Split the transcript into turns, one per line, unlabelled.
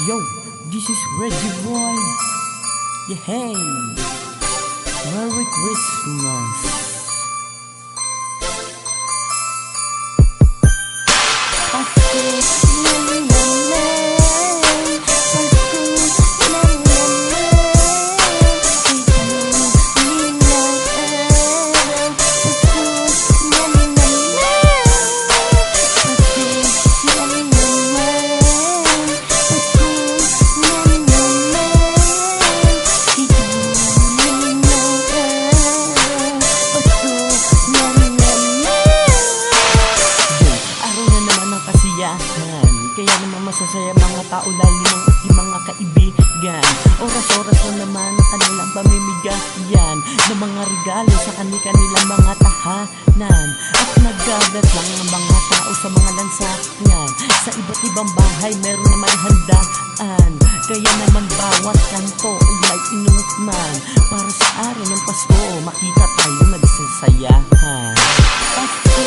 Yo, this is Reggie Boy. Yeah, hey, Merry Christmas. Kaya naman masasaya mga tao, lalo ng aking mga kaibigan. Oras-oras na naman ang kanilang pamimigayan ng mga regalo sa kanilang mga tahanan. At nagagat lang ang mga tao sa mga lansakyan. Sa iba't ibang bahay meron naman handaan. Kaya naman bawat kanto ay may inuman, para sa araw ng Pasko makita tayo nagsasayahan. Pasko,